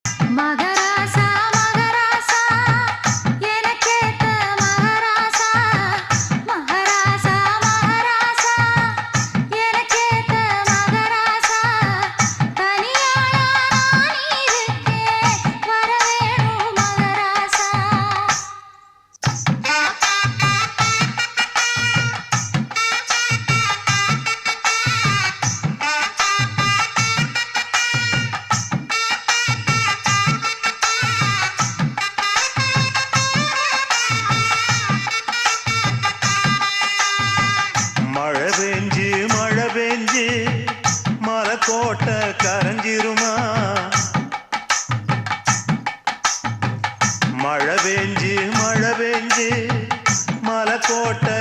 மகராசா மகராசா எனக்கேத்த மகராசா மகராசா மகராசா எனக்கேத்த மகராசா தனியாளா நான் இருக்கேன் வரவேணும் மகராசா மழை பெஞ்சு மலைக்கோட்டை கரைஞ்சிருமா மழை பெஞ்சு மலைக்கோட்டை